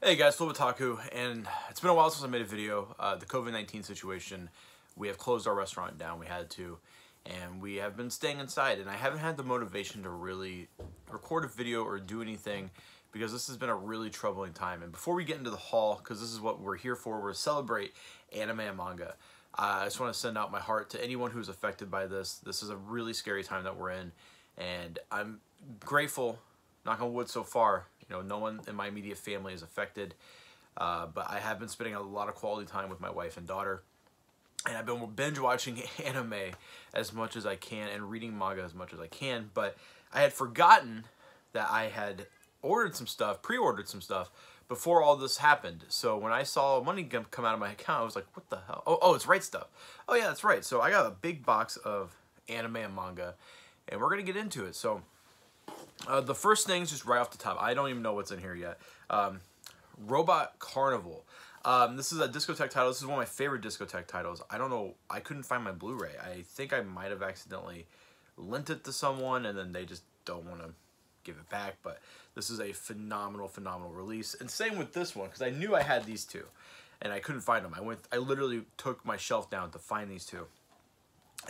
Hey guys, Flobataku, and it's been a while since I made a video. The COVID-19 situation, we have closed our restaurant down, we had to, and we have been staying inside, and I haven't had the motivation to really record a video or do anything because this has been a really troubling time. And before we get into the haul, because this is what we're here for, we're to celebrate anime and manga. I just want to send out my heart to anyone who's affected by this. This is a really scary time that we're in, and I'm grateful, knock on wood so far, no one in my immediate family is affected, but I have been spending a lot of quality time with my wife and daughter, and I've been binge watching anime as much as I can and reading manga as much as I can, but I had forgotten that I had pre-ordered some stuff before all this happened. So when I saw money come out of my account, I was like, what the hell? Oh, it's Right Stuff. Oh yeah, that's right. So I got a big box of anime and manga, and we're gonna get into it. So the first thing is just right off the top. I don't even know what's in here yet. Robot Carnival. This is a discotheque title. This is one of my favorite discotheque titles. I don't know. I couldn't find my Blu-ray. I think I might have accidentally lent it to someone, and then they just don't want to give it back. But this is a phenomenal, phenomenal release. And same with this one, because I knew I had these two, and I couldn't find them. I literally took my shelf down to find these two.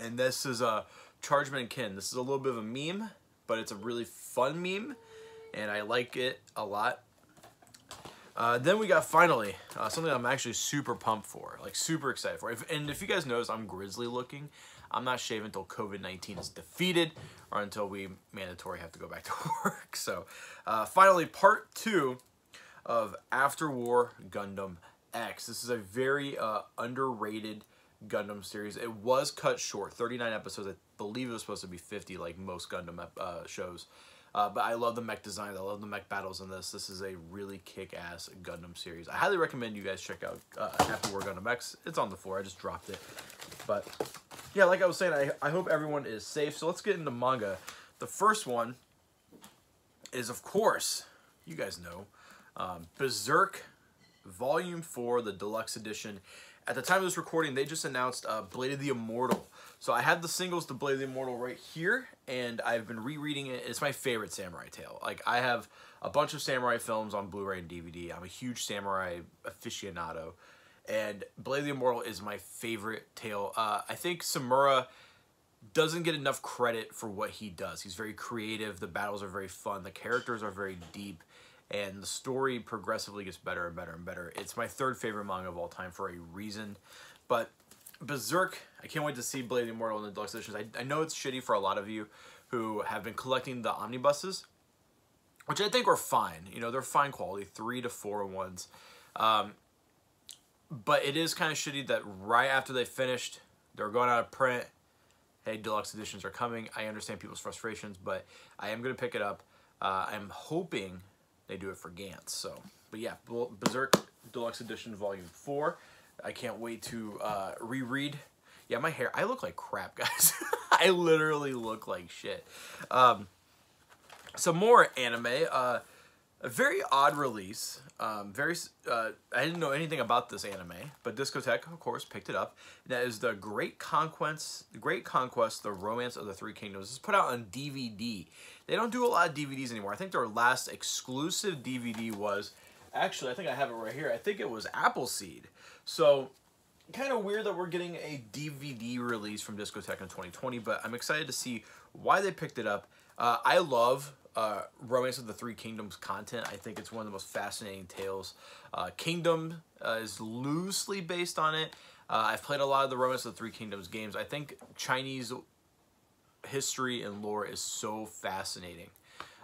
And this is a Chargeman Kin. This is a little bit of a meme, but it's a really fun meme, and I like it a lot. Then we got finally something I'm actually super pumped for, like super excited for. If you guys notice, I'm grizzly looking. I'm not shaving until COVID-19 is defeated or until we mandatory have to go back to work. So finally, part 2 of After War Gundam X. This is a very underrated Gundam series. It was cut short, 39 episodes. I believe it was supposed to be 50 like most Gundam shows. But I love the mech designs. I love the mech battles in this. This is a really kick-ass Gundam series. I highly recommend you guys check out After War Gundam X. It's on the floor. I just dropped it. But yeah, like I was saying, I hope everyone is safe. So let's get into manga. The first one is, of course, you guys know, Berserk Volume 4, the Deluxe Edition. At the time of this recording, they just announced Blade of the Immortal. So I have the singles to Blade of the Immortal right here, and I've been rereading it. It's my favorite samurai tale. Like, I have a bunch of samurai films on Blu-ray and DVD. I'm a huge samurai aficionado, and Blade of the Immortal is my favorite tale. I think Samura doesn't get enough credit for what he does. He's very creative. The battles are very fun. The characters are very deep. And the story progressively gets better and better and better. It's my third favorite manga of all time for a reason. But Berserk, I can't wait to see Blade of the Immortal in the deluxe editions. I know it's shitty for a lot of you who have been collecting the omnibuses, which I think are fine. They're fine quality, 3 to 4 ones. But it is kind of shitty that right after they finished, they're going out of print. Hey, deluxe editions are coming. I understand people's frustrations, but I am going to pick it up. I'm hoping they do it for Gantz. So, but yeah, Berserk Deluxe Edition Volume 4. I can't wait to reread. Yeah, my hair, I look like crap, guys. I literally look like shit. Some more anime. A very odd release. I didn't know anything about this anime, but Discotheque, of course, picked it up. That is the Great Conquest, The Romance of the Three Kingdoms. This is put out on DVD. They don't do a lot of DVDs anymore. I think their last exclusive DVD was, actually, I think I have it right here. I think it was Appleseed. So, kind of weird that we're getting a DVD release from Discotheque in 2020, but I'm excited to see why they picked it up. I love Romance of the Three Kingdoms content. I think it's one of the most fascinating tales. Kingdom is loosely based on it. I've played a lot of the Romance of the Three Kingdoms games. I think Chinese history and lore is so fascinating.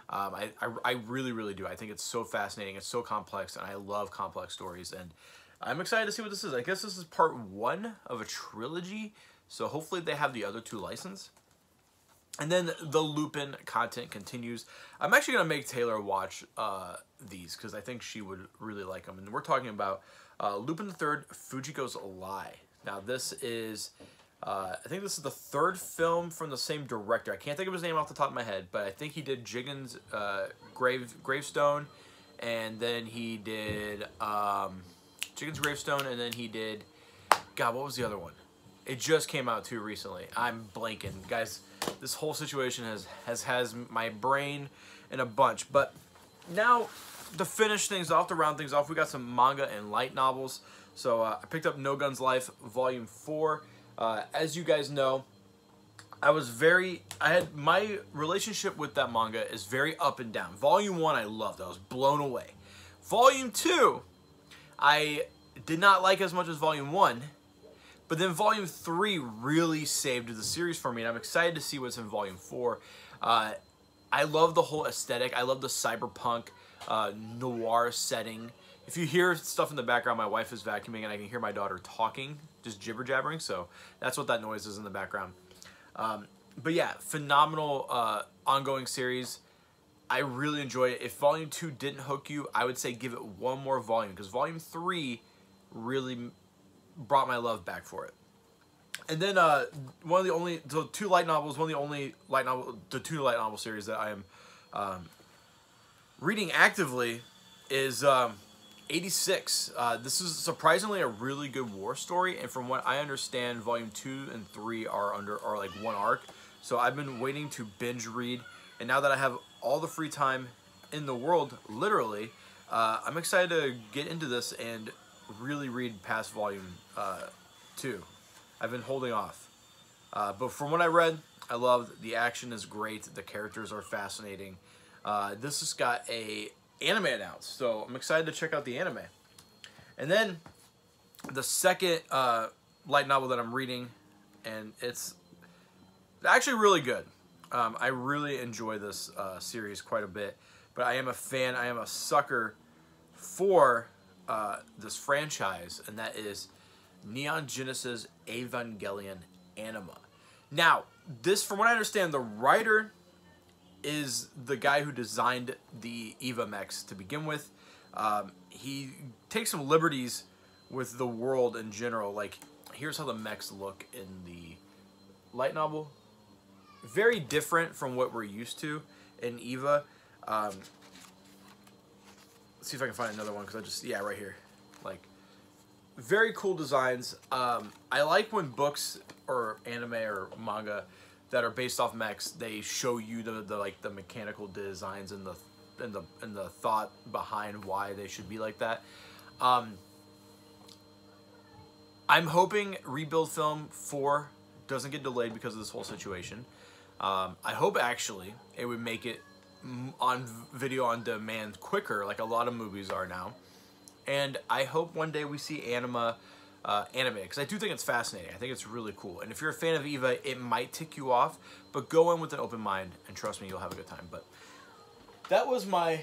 I really, really do. I think it's so fascinating. It's so complex, and I love complex stories. And I'm excited to see what this is. I guess this is part 1 of a trilogy, so hopefully they have the other 2 licensed. And then the Lupin content continues. I'm actually going to make Taylor watch these because I think she would really like them. And we're talking about Lupin the Third, Fujiko's Lie. Now this is, I think this is the 3rd film from the same director. I can't think of his name off the top of my head, but I think he did Jigen's Gravestone, and then he did Jigen's Gravestone, and then he did, God, what was the other one? It just came out too recently. I'm blanking. Guys, this whole situation has my brain in a bunch. But now to finish things off, to round things off, we got some manga and light novels. So I picked up No Guns Life Volume 4. As you guys know, my relationship with that manga is very up and down. Volume 1 I loved. I was blown away. Volume 2 I did not like as much as Volume 1. But then Volume 3 really saved the series for me, and I'm excited to see what's in Volume 4. I love the whole aesthetic. I love the cyberpunk noir setting. If you hear stuff in the background, my wife is vacuuming, and I can hear my daughter talking, just jibber-jabbering, so that's what that noise is in the background. But yeah, phenomenal ongoing series. I really enjoy it. If Volume 2 didn't hook you, I would say give it one more volume, because Volume 3 really brought my love back for it. And then the two light novels series that I am reading actively is 86. This is surprisingly a really good war story, and from what I understand, Volume 2 and 3 are like one arc. So I've been waiting to binge read, and now that I have all the free time in the world, literally, I'm excited to get into this and really read past Volume 2. I've been holding off. But from what I read, I loved the action is great. The characters are fascinating. This has got a anime announced, so I'm excited to check out the anime. And then the second light novel that I'm reading, and it's actually really good. I really enjoy this series quite a bit, but I am a fan, I am a sucker for this franchise, and that is Neon Genesis Evangelion Anima. Now, this, from what I understand, the writer is the guy who designed the Eva mechs to begin with. He takes some liberties with the world in general. Like, here's how the mechs look in the light novel. Very different from what we're used to in Eva. Let's see if I can find another one, because yeah, right here. Like, very cool designs. I like when books or anime or manga that are based off mechs, they show you the mechanical designs and the thought behind why they should be like that. I'm hoping Rebuild Film 4 doesn't get delayed because of this whole situation. I hope actually it would make it on video on demand quicker, like a lot of movies are now. And I hope one day we see anime, because I do think it's fascinating. I think it's really cool. And if you're a fan of Eva, it might tick you off, but go in with an open mind, and trust me, you'll have a good time. But that was my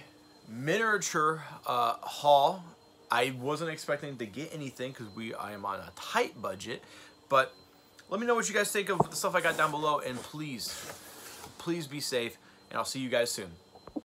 miniature haul. I wasn't expecting to get anything because I am on a tight budget, but let me know what you guys think of the stuff I got down below, and please, please be safe, and I'll see you guys soon.